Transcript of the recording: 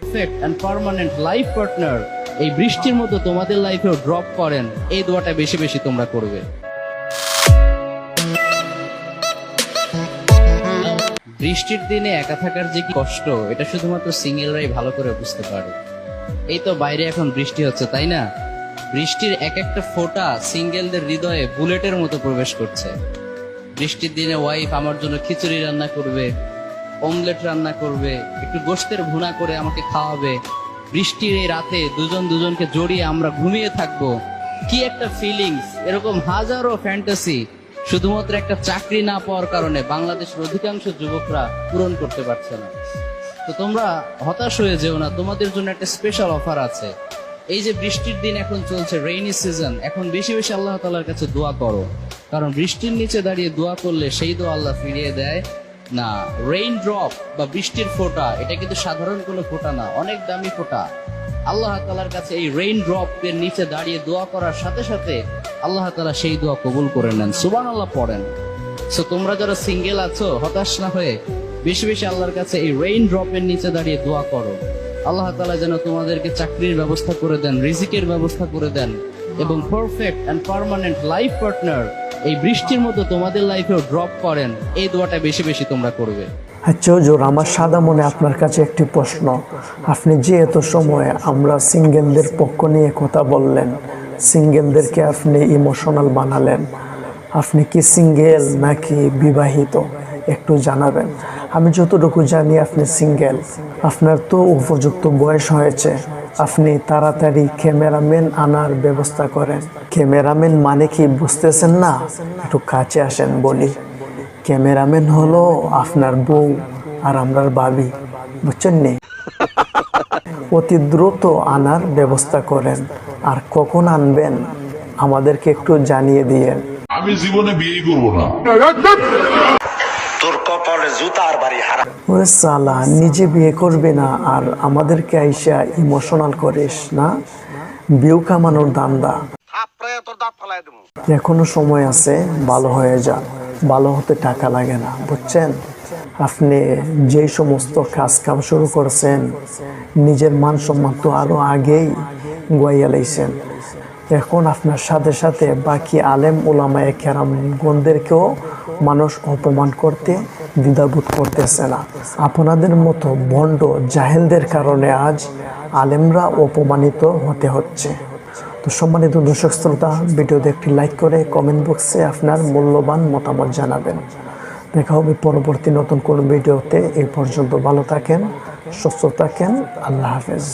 Perfect and permanent life partner এই বৃষ্টির মতো তোমাদের লাইফেও ড্রপ করেন, এই দোয়াটা বেশি বেশি তোমরা করবে। বৃষ্টির দিনে একা থাকার যে কি কষ্ট, এটা শুধুমাত্র সিঙ্গেলরাই ভালো করে বুঝতে পারে। এই তো বাইরে এখন বৃষ্টি হচ্ছে, তাই না? বৃষ্টির এক একটা ফোঁটা সিঙ্গেলদের হৃদয়ে বুলেটের মতো প্রবেশ করছে। বৃষ্টির দিনে ওয়াইফ আমার জন্য খিচুড়ি রান্না করবে, অমলেট রান্না করবে, একটু গোশতের ভুনা করে আমাকে খাওয়াবে। বৃষ্টির এই রাতে দুজন দুজনকে জড়িয়ে আমরা ঘুমিয়ে থাকবো, কি একটা ফিলিংস! এরকম হাজারো ফ্যান্টাসি শুধুমাত্র একটা চাকরি না পাওয়ার কারণে বাংলাদেশের অধিকাংশ যুবকরা পূরণ করতে পারছে না। তো তোমরা হতাশ হয়ে যেও না, তোমাদের জন্য একটা স্পেশাল অফার আছে। এই যে বৃষ্টির দিন এখন চলছে, রেইনি সিজন, এখন বেশি বেশি আল্লাহ তাআলার কাছে দোয়া করো, কারণ বৃষ্টির নিচে দাঁড়িয়ে দোয়া করলে সেই দোয়া আল্লাহ ফিরিয়ে দেয় না। রেইন ড্রপ বা বৃষ্টির ফোঁটা, এটা কিন্তু সাধারণ কোনো ফোঁটা না, অনেক দামি ফোঁটা। আল্লাহ তাআলার কাছে এই রেইন ড্রপ এর নিচে দাঁড়িয়ে দোয়া করার সাথে সাথে আল্লাহ তাআলা সেই দোয়া কবুল করে নেন। সুবহানাল্লাহ পড়েন। সো তোমরা যারা সিঙ্গেল আছো, হতাশ না হয়ে বেশি বেশি আল্লাহর কাছে এই রেইন ড্রপ এর নিচে দাঁড়িয়ে দোয়া করো। আল্লাহ তাআলা যেন তোমাদেরকে চাকরির ব্যবস্থা করে দেন, রিজিকের ব্যবস্থা করে দেন, এবং perfect and permanent life partner এই বৃষ্টির মতো তোমাদের লাইফেও ড্রপ করেন, এই দোয়াটা বেশি বেশি তোমরা করবে। আচ্ছা হুজুর, আমার সাদা মনে আপনার কাছে একটি প্রশ্ন। আপনি যে এত সময় আমরা সিঙ্গেলদের পক্ষ নিয়ে কথা বললেন, সিঙ্গেলদেরকে আপনি ইমোশনাল বানালেন, আপনি কি সিঙ্গেল নাকি বিবাহিত একটু জানাবেন। আমি যতটুকু জানি আপনি সিঙ্গেল, আপনার তো উপযুক্ত বয়স হয়েছে, আপনি তাড়াতাড়ি ক্যামেরাম্যান আনার ব্যবস্থা করেন। ক্যামেরাম্যান মানে কি বুঝতেছেন না? একটু কাছে আসেন বলি। ক্যামেরাম্যান হলো আপনার বউ আর আমরার ভাবি, বুঝছেন নি? অতি দ্রুত আনার ব্যবস্থা করেন, আর কখন আনবেন আমাদেরকে একটু জানিয়ে দিয়েন। আমি জীবনে বিয়ে করব না। তোর কপালে জুতার বাড়ি হারা। ওরে সালা, নিজে বিয়ে করবে না আর আমাদেরকে আইসা ইমোশনাল করিস না। বিউ কামানোর দান্দা। এখনো সময় আছে, ভালো হয়ে যান। ভালো হতে টাকা লাগে না, বুঝছেন? আপনি যে সমস্ত কাজ কাম শুরু করছেন, নিজের মান সম্মান তো আরো আগেই গোয়াইয়া লাইছেন। এখন আপনার সাথে সাথে বাকি আলেম ওলামায়ে কেরামগণদেরকেও মানুষ অপমান করতে দ্বিধাবোধ করতেছে না। আপনাদের মতো ভণ্ড জাহেলদের কারণে আজ আলেমরা অপমানিত হতে হচ্ছে। তো সম্মানিত দর্শক শ্রোতা, ভিডিওতে একটি লাইক করে কমেন্ট বক্সে আপনার মূল্যবান মতামত জানাবেন। দেখা হবে পরবর্তী নতুন কোনো ভিডিওতে। এই পর্যন্ত ভালো থাকেন, সুস্থ থাকেন। আল্লাহ হাফেজ।